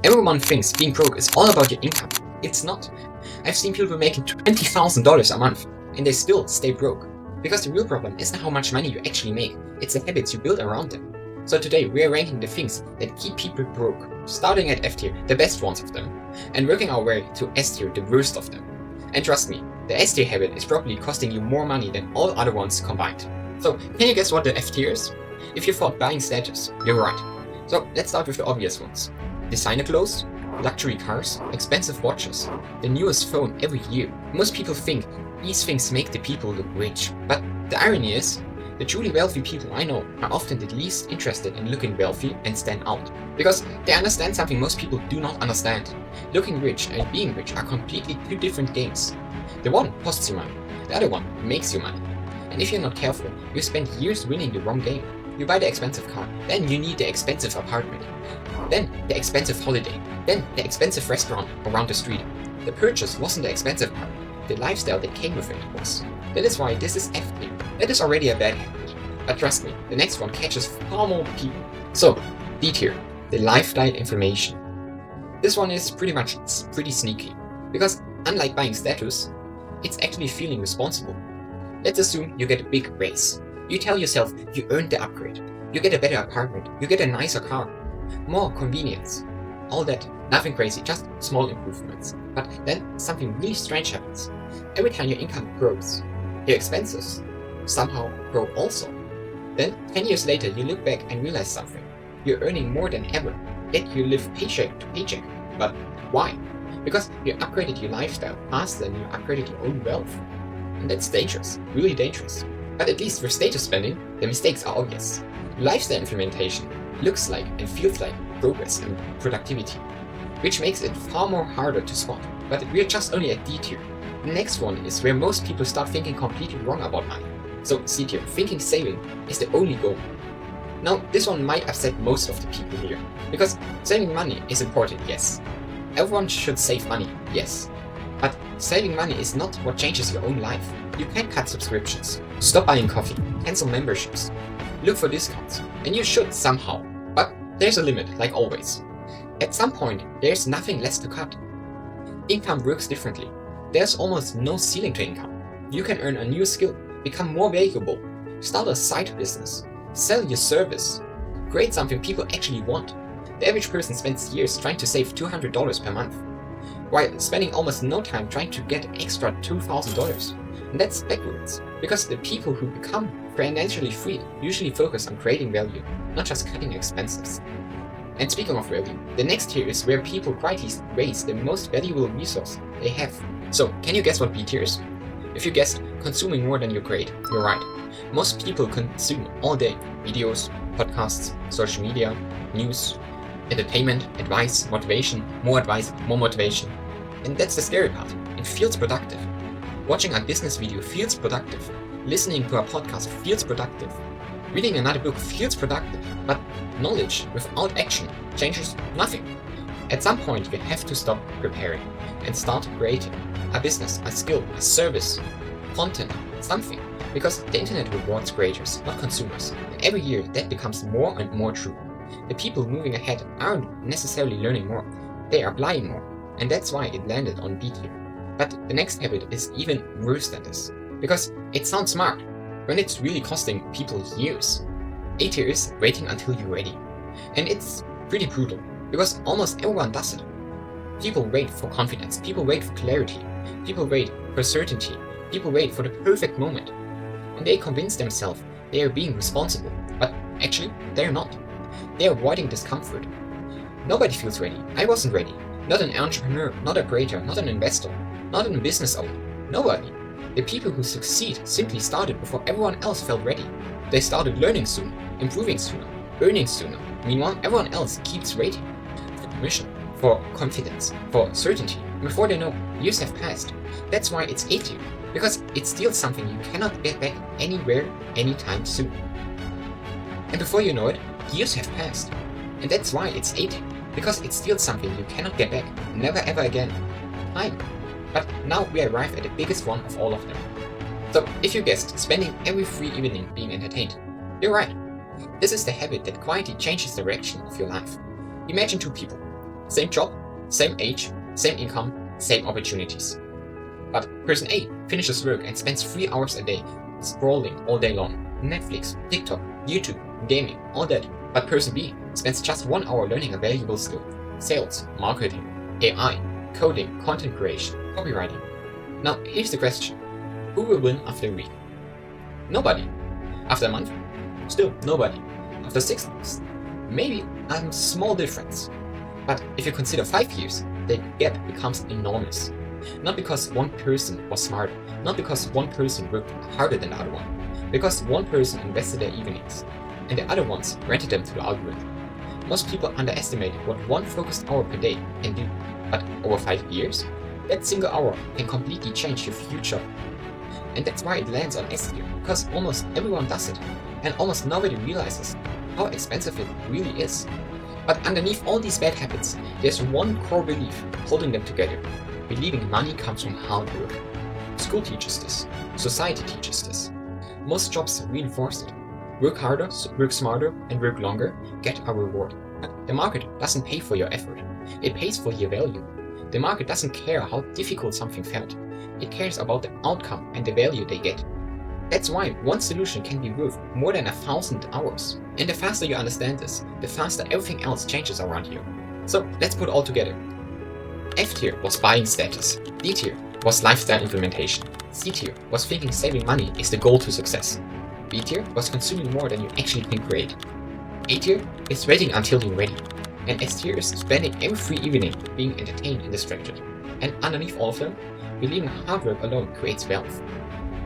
Everyone thinks being broke is all about your income. It's not. I've seen people making $20,000 a month and they still stay broke. Because the real problem isn't how much money you actually make, it's the habits you build around them. So today we're ranking the things that keep people broke, starting at F tier, the best ones of them, and working our way to S tier, the worst of them. And trust me, the S tier habit is probably costing you more money than all other ones combined. So can you guess what the F tier is? If you thought buying status, you're right. So let's start with the obvious ones. Designer clothes, luxury cars, expensive watches, the newest phone every year. Most people think these things make the people look rich, but the irony is, the truly wealthy people I know are often the least interested in looking wealthy and stand out, because they understand something most people do not understand. Looking rich and being rich are completely two different games. The one costs you money, the other one makes you money. And if you're not careful, you spend years winning the wrong game. You buy the expensive car, then you need the expensive apartment, then the expensive holiday, then the expensive restaurant around the street. The purchase wasn't the expensive part, the lifestyle that came with it was. That is why this is F tier. That is already a bad habit. But trust me, the next one catches far more people. So, D tier, the lifestyle information. This one is pretty sneaky, because unlike buying status, it's actually feeling responsible. Let's assume you get a big raise. You tell yourself you earned the upgrade, you get a better apartment, you get a nicer car, more convenience. All that, nothing crazy, just small improvements. But then something really strange happens. Every time your income grows, your expenses somehow grow also. Then 10 years later you look back and realize something. You're earning more than ever, yet you live paycheck to paycheck. But why? Because you upgraded your lifestyle faster than you upgraded your own wealth. And that's dangerous, really dangerous. But at least with status spending, the mistakes are obvious. Lifestyle implementation looks like and feels like progress and productivity, which makes it far more harder to spot. But we're just only at D tier. The next one is where most people start thinking completely wrong about money. So C tier, thinking saving is the only goal. Now this one might upset most of the people here, because saving money is important, yes. Everyone should save money, yes. But saving money is not what changes your own life. You can cut subscriptions, stop buying coffee, cancel memberships, look for discounts, and you should somehow. But there's a limit, like always. At some point, there's nothing less to cut. Income works differently. There's almost no ceiling to income. You can earn a new skill, become more valuable, start a side business, sell your service, create something people actually want. The average person spends years trying to save $200 per month, while spending almost no time trying to get extra $2,000. And that's backwards, because the people who become financially free usually focus on creating value, not just cutting expenses. And speaking of value, the next tier is where people quietly raise the most valuable resource they have. So, can you guess what B tier is? If you guessed consuming more than you create, you're right. Most people consume all day videos, podcasts, social media, news, entertainment, advice, motivation, more motivation. And that's the scary part. It feels productive. Watching a business video feels productive. Listening to a podcast feels productive. Reading another book feels productive. But knowledge without action changes nothing. At some point, you have to stop preparing and start creating a business, a skill, a service, content, something. Because the internet rewards creators, not consumers. And every year, that becomes more and more true. The people moving ahead aren't necessarily learning more, they are applying more, and that's why it landed on B tier. But the next habit is even worse than this, because it sounds smart, when it's really costing people years. A tier is waiting until you're ready, and it's pretty brutal, because almost everyone does it. People wait for confidence, people wait for clarity, people wait for certainty, people wait for the perfect moment, and they convince themselves they are being responsible, but actually they're not. They're avoiding discomfort. Nobody feels ready. I wasn't ready. Not an entrepreneur, not a creator, not an investor, not a business owner. Nobody. The people who succeed simply started before everyone else felt ready. They started learning sooner, improving sooner, earning sooner. Meanwhile, everyone else keeps waiting for permission, for confidence, for certainty. Before they know, years have passed. That's why it's A tier, because it steals something you cannot get back anywhere, anytime soon. And before you know it, years have passed. And that's why it's A tier, because it steals something you cannot get back, never ever again. Time. But now we arrive at the biggest one of all of them. So if you guessed spending every free evening being entertained, you're right. This is the habit that quietly changes the direction of your life. Imagine two people. Same job, same age, same income, same opportunities. But person A finishes work and spends 3 hours a day scrolling all day long. Netflix, TikTok, YouTube, gaming, all that. But person B spends just 1 hour learning a valuable skill. Sales, marketing, AI, coding, content creation, copywriting. Now, here's the question. Who will win after a week? Nobody. After a month? Still nobody. After 6 months? Maybe a small difference. But if you consider 5 years, the gap becomes enormous. Not because one person was smarter, not because one person worked harder than the other one, because one person invested their evenings, and the other ones rented them to the algorithm. Most people underestimate what one focused hour per day can do, but over 5 years, that single hour can completely change your future. And that's why it lands on S tier, because almost everyone does it, and almost nobody realizes how expensive it really is. But underneath all these bad habits, there's one core belief holding them together: believing money comes from hard work. School teaches this, society teaches this. Most jobs reinforce it. Work harder, work smarter, and work longer, get a reward. But the market doesn't pay for your effort. It pays for your value. The market doesn't care how difficult something felt. It cares about the outcome and the value they get. That's why one solution can be worth more than 1,000 hours. And the faster you understand this, the faster everything else changes around you. So let's put it all together. F tier was buying status. D tier was lifestyle implementation. C tier was thinking saving money is the goal to success. B tier was consuming more than you actually can create. A tier is waiting until you're ready. And S tier is spending every free evening being entertained and distracted. And underneath all of them, believing hard work alone creates wealth.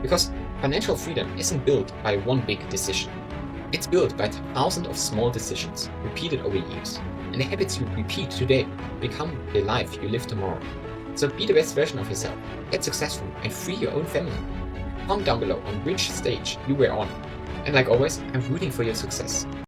Because financial freedom isn't built by one big decision. It's built by thousands of small decisions, repeated over years. And the habits you repeat today become the life you live tomorrow. So be the best version of yourself, get successful, and free your own family. Comment down below on which stage you were on. And like always, I'm rooting for your success.